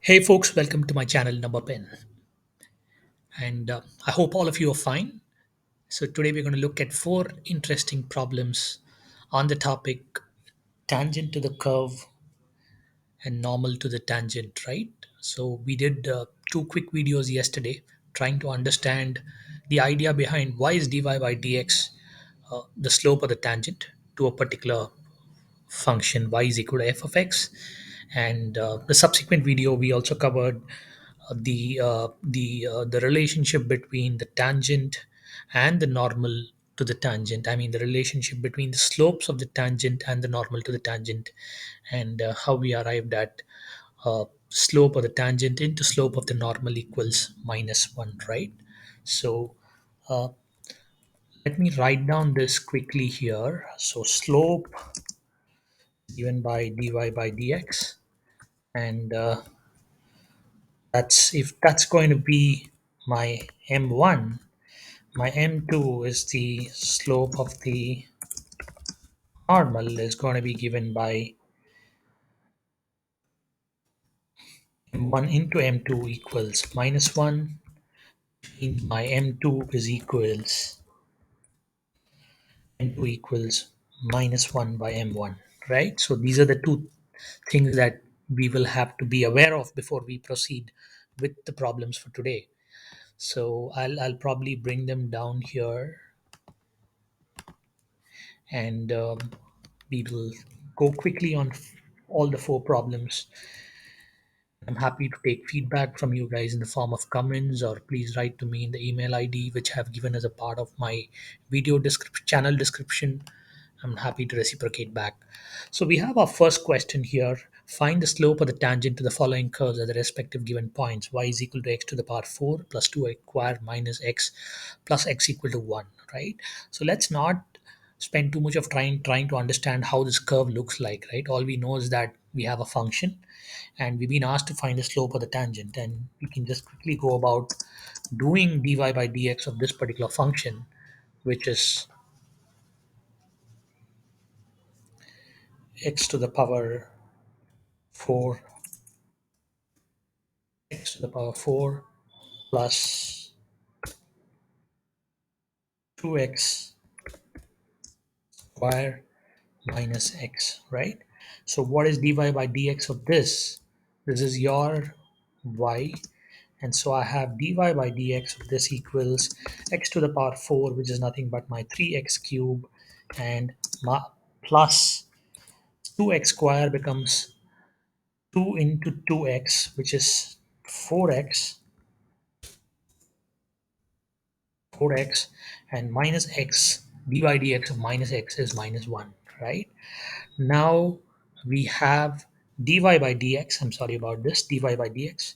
Hey folks, welcome to my channel Number Pen. And I hope all of you are fine. So, today we're going to look at four interesting problems on the topic tangent to the curve and normal to the tangent, right? So, we did two quick videos yesterday trying to understand the idea behind why is dy by dx the slope of the tangent to a particular function y is equal to f of x. And the subsequent video we also covered the relationship between the tangent and the normal to the tangent. I mean the relationship between the slopes of the tangent and the normal to the tangent, and how we arrived at slope of the tangent into slope of the normal equals minus one, right? So uh, let me write down this quickly here. So slope given by dy by dx, and that's going to be my m1. My m2 is the slope of the normal is going to be given by m1 into m2 equals minus 1. My m2 is equals m2 equals minus 1 by m1, right? So these are the two things that we will have to be aware of before we proceed with the problems for today. So I'll probably bring them down here, and we will go quickly on all the four problems. I'm happy to take feedback from you guys in the form of comments, or please write to me in the email ID which I have given as a part of my video channel description. I'm happy to reciprocate back. So we have our first question here. Find the slope of the tangent to the following curves at the respective given points. Y is equal to x to the power 4 plus 2x squared minus x plus x equal to 1, right? So let's not spend too much of trying to understand how this curve looks like, right? All we know is that we have a function and we've been asked to find the slope of the tangent, and we can just quickly go about doing dy by dx of this particular function, which is x to the power 4 x to the power 4 plus 2x square minus x, right? So what is dy by dx of this? This is your y, and so I have dy by dx of this equals x to the power 4, which is nothing but my 3x cube, and my plus 2x square becomes 2 into 2x, which is 4x 4x, and minus x dy dx of minus x is minus 1, right? Now we have dy by dx, I'm sorry about this, dy by dx,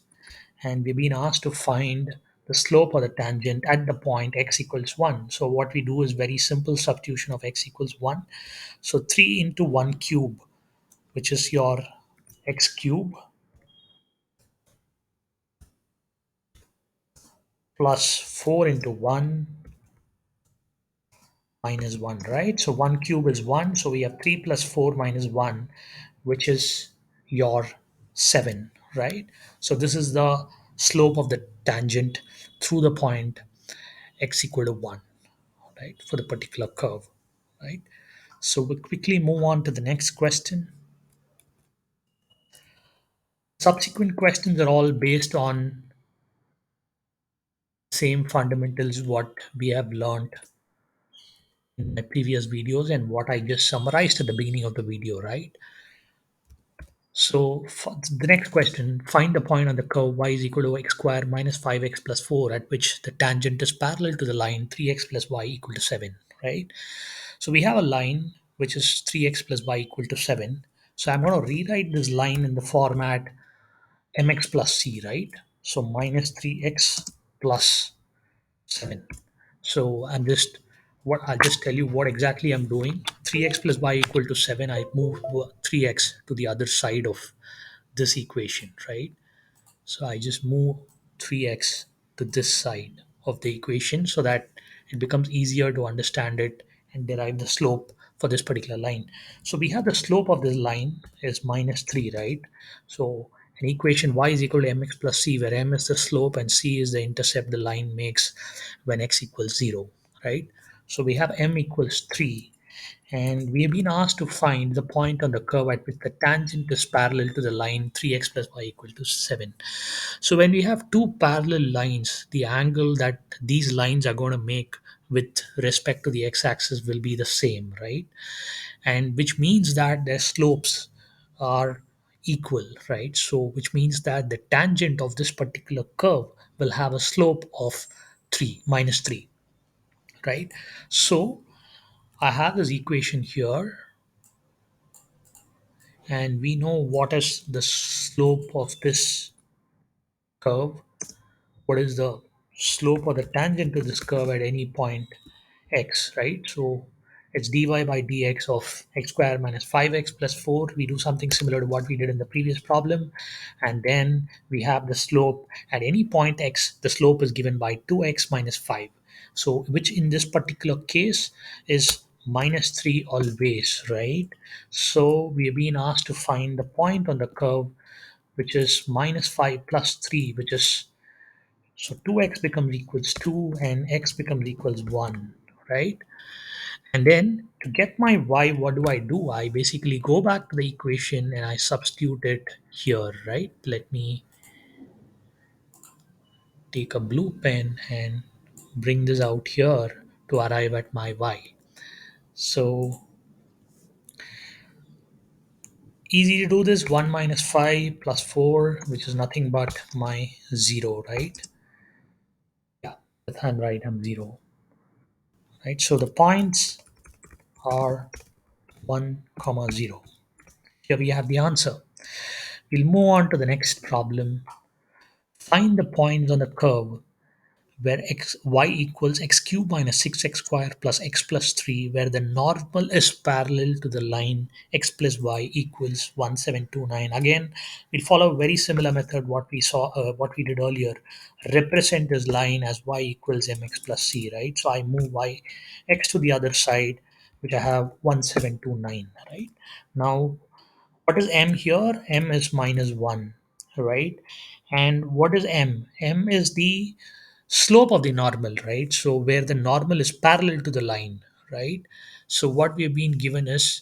and we've been asked to find the slope of the tangent at the point x equals 1. So what we do is very simple substitution of x equals 1. So 3 into 1 cube, which is your x cube, plus 4 into 1 minus 1, right? So 1 cube is 1. So we have 3 plus 4 minus 1, which is your 7, right? So this is the slope of the tangent through the point x equal to 1, right, for the particular curve, right? So we'll quickly move on to the next question. Subsequent questions are all based on same fundamentals what we have learned in my previous videos and what I just summarized at the beginning of the video, right? So for the next question, find the point on the curve y is equal to x squared minus 5x plus 4 at which the tangent is parallel to the line 3x plus y equal to 7, right? So we have a line which is 3x plus y equal to 7. So I'm going to rewrite this line in the format mx plus c, right? So minus 3x plus 7. So I'll just tell you what exactly I'm doing. 3x plus y equal to 7. I move 3x to the other side of this equation, right? So I just move 3x to this side of the equation so that it becomes easier to understand it and derive the slope for this particular line. So we have the slope of this line is minus 3, right? So an equation y is equal to mx plus c, where m is the slope and c is the intercept the line makes when x equals 0, right? So we have m equals 3, and we have been asked to find the point on the curve at which the tangent is parallel to the line 3x plus y equal to 7. So when we have two parallel lines, the angle that these lines are going to make with respect to the x-axis will be the same, right? And which means that their slopes are equal, right? So which means that the tangent of this particular curve will have a slope of 3 minus 3, right? So I have this equation here, and we know what is the slope of this curve. What is the slope or the tangent to this curve at any point x, right? So it's dy by dx of x squared minus 5x plus 4. We do something similar to what we did in the previous problem. And then we have the slope at any point x, the slope is given by 2x minus 5. So which in this particular case is minus 3 always, right? So we have been asked to find the point on the curve which is minus 5 plus 3, which is, so 2x becomes equals 2 and x becomes equals 1, right? And then to get my y, what do? I basically go back to the equation and I substitute it here, right? Let me take a blue pen and bring this out here to arrive at my y. So easy to do this, 1 minus 5 plus 4, which is nothing but my 0, right? Yeah, I'm right, I'm 0, right? So the points are 1 comma 0. Here we have the answer. We'll move on to the next problem. Find the points on the curve where y equals x cubed minus 6x squared plus x plus 3, where the normal is parallel to the line x plus y equals 1729. Again, we'll follow a very similar method what we did earlier. Represent this line as y equals mx plus c, right? So I move x to the other side, which I have 1729, right? Now what is m here? M is minus 1, right? And what is m? M is the slope of the normal, right? So where the normal is parallel to the line, right? So what we have been given is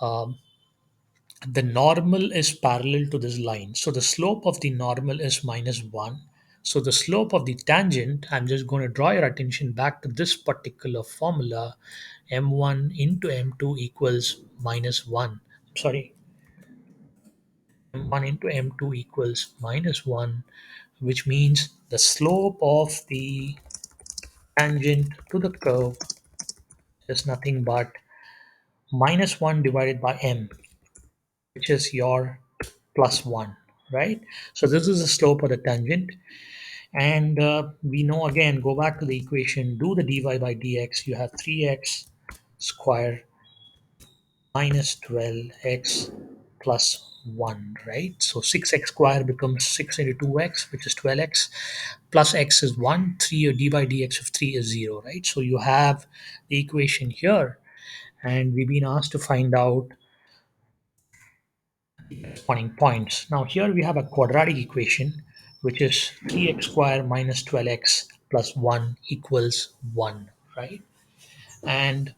um, the normal is parallel to this line. So the slope of the normal is minus 1. So the slope of the tangent, I'm just going to draw your attention back to this particular formula, m1 into m2 equals minus 1. Sorry, m1 into m2 equals minus 1, which means the slope of the tangent to the curve is nothing but minus 1 divided by m, which is your plus 1, right? So this is the slope of the tangent. And we know, again, go back to the equation, do the dy by dx. You have 3x square minus 12x plus 1, right? So 6x squared becomes 6 into 2x, which is 12x, plus x is 1, 3, or d by dx of 3 is 0, right? So you have the equation here, and we've been asked to find out corresponding points. Now here we have a quadratic equation, which is 3x squared minus 12x plus 1 equals 1, right? And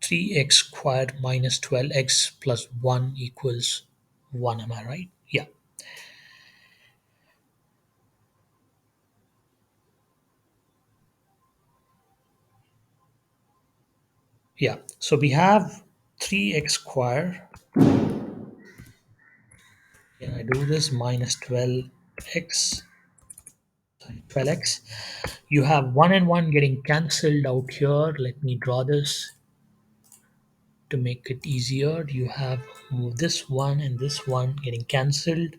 3x squared minus 12x plus 1 equals 1. Am I right? Yeah. Yeah. So we have 3x squared. Can I do this? Minus 12x. 12x. You have 1 and 1 getting cancelled out here. Let me draw this to make it easier. You have this one and this one getting cancelled.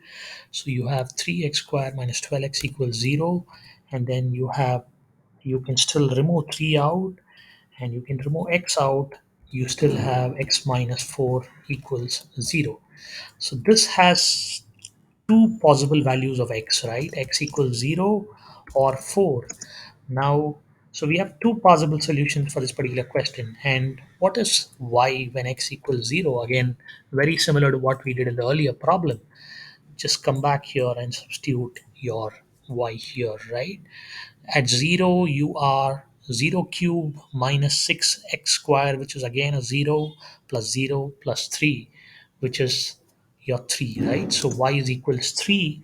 So you have 3x squared minus 12x equals 0. And then you can still remove 3 out, and you can remove x out. You still have x minus 4 equals 0. So this has two possible values of x, right? X equals 0 or 4. Now So we have two possible solutions for this particular question. And what is y when x equals 0? Again, very similar to what we did in the earlier problem. Just come back here and substitute your y here, right? At 0, you are 0 cube minus 6x square, which is again a 0 plus 0 plus 3, which is your 3, right? So y is equals 3.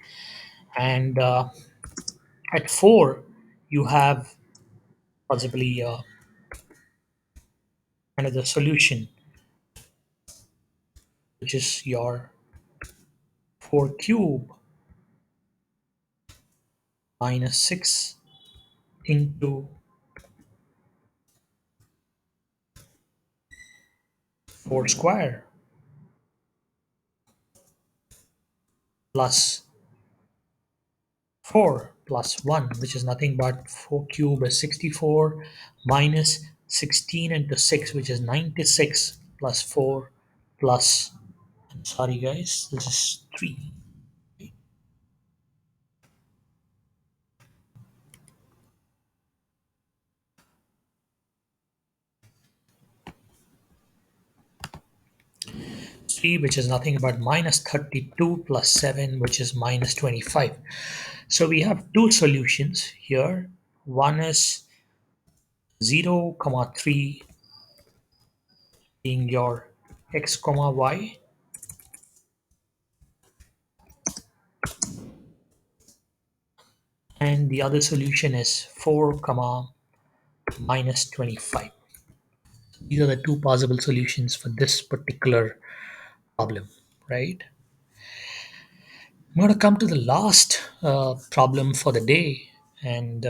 And at 4, you have possibly another solution, which is your 4 cube minus 6 into 4 square plus 4 plus 1, which is nothing but 4 cube is 64 minus 16 into 6, which is 96 plus 4 plus, I'm sorry guys, this is 3. 3, which is nothing but minus 32 plus 7, which is minus 25. So we have two solutions here. One is 0 comma 3 being your x comma y, and the other solution is 4 comma minus 25. These are the two possible solutions for this particular problem, right? I'm going to come to the last problem for the day and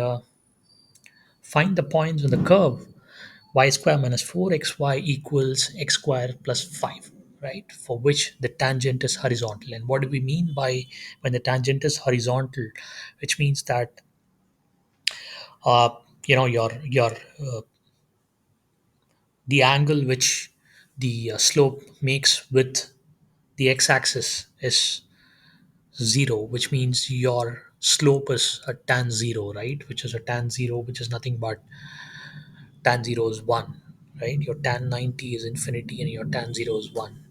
find the points on the curve y square minus 4xy equals x square plus 5, right? For which the tangent is horizontal. And what do we mean by when the tangent is horizontal? Which means that uh, your the angle which the slope makes with the x-axis is 0, which means your slope is a tan 0, right? Which is a tan 0, which is nothing but tan 0 is 1, right? Your tan 90 is infinity and your tan 0 is 1.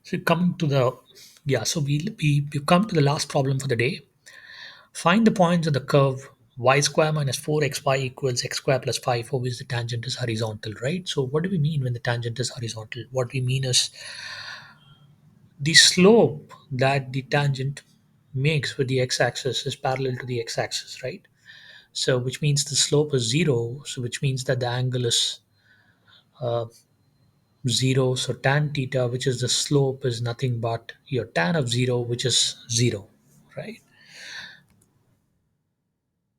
So coming to the, yeah, so we come to the last problem for the day. Find the points of the curve y square minus 4xy equals x square plus 5, for which the tangent is horizontal, right? So what do we mean when the tangent is horizontal? What we mean is the slope that the tangent makes with the x-axis is parallel to the x-axis, right? So which means the slope is 0, so which means that the angle is uh, 0. So tan theta, which is the slope, is nothing but your tan of 0, which is 0, right?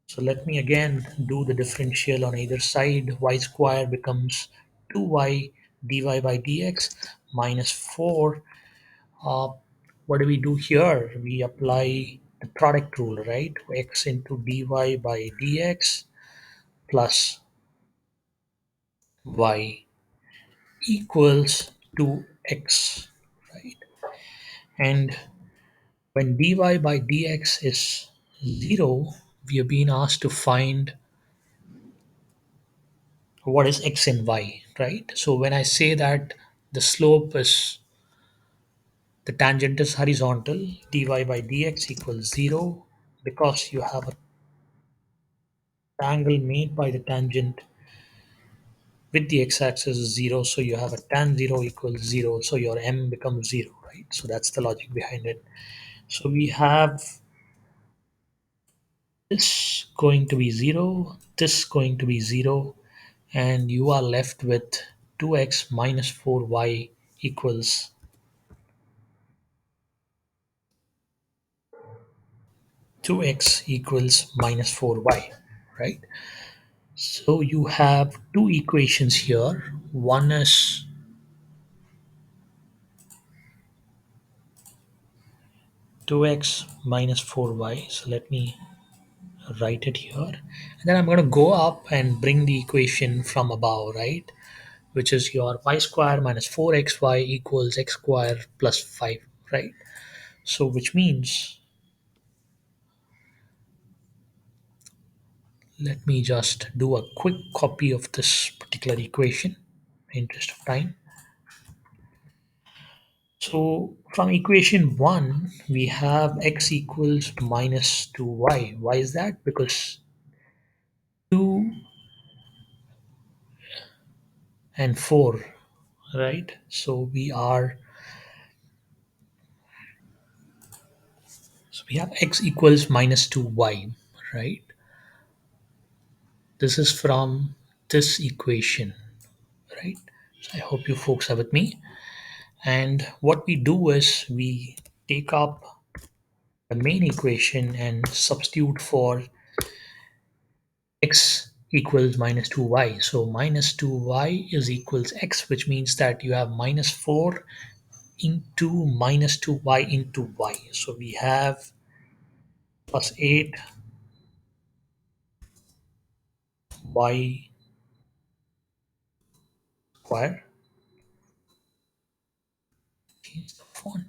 So let me again do the differential on either side. Y square becomes 2y dy by dx minus 4. Uh, what do we do here? We apply the product rule, right? X into dy by dx plus y equals 2x, right? And when dy by dx is 0, we have been asked to find what is x and y, right? So when I say that the slope is, the tangent is horizontal, dy by dx equals 0, because you have a angle made by the tangent with the x-axis is 0, so you have a tan 0 equals 0, so your m becomes 0, right? So that's the logic behind it. So we have this going to be 0, this going to be 0, and you are left with 2x minus 4y equals 2x equals minus 4y, right? So you have two equations here. One is 2x minus 4y. So let me write it here. And then I'm going to go up and bring the equation from above, right? Which is your y square minus 4xy equals x square plus 5, right? So, which means, let me just do a quick copy of this particular equation in the interest of time. So, from equation 1, we have x equals minus 2y. Why is that? Because 2 and 4, right? So we have x equals minus 2y, right? This is from this equation, right? So I hope you folks are with me. And what we do is we take up the main equation and substitute for x equals minus 2y. So minus 2y is equals x, which means that you have minus 4 into minus 2y into y. So we have plus 8y square. Change the font.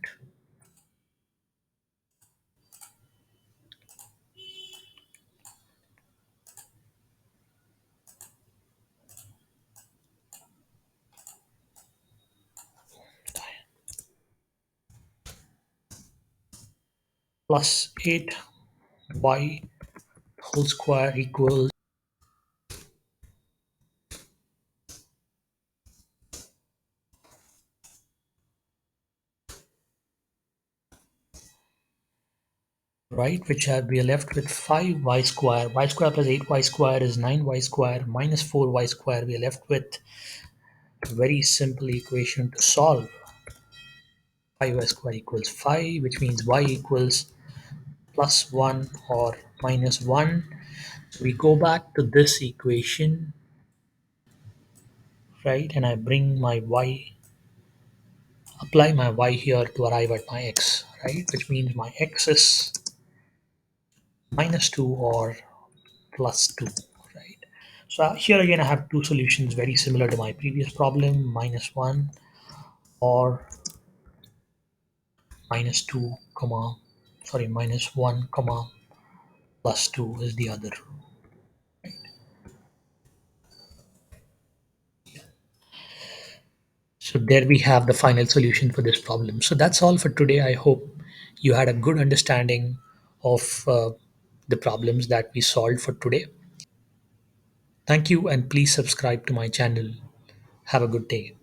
Plus 8y whole square equals, right, which we are left with 5y square. Y square plus 8y square is 9y square minus 4y square. We are left with a very simple equation to solve. 5y square equals 5, which means y equals plus 1 or minus 1. So we go back to this equation, right, and I bring my y, apply my y here to arrive at my x, right, which means my x is minus 2 or plus 2, right? So here again I have two solutions very similar to my previous problem, minus 1 or minus 2 comma, sorry, minus 1 comma plus 2 is the other. So there we have the final solution for this problem. So that's all for today. I hope you had a good understanding of the problems that we solved for today. Thank you, and please subscribe to my channel. Have a good day.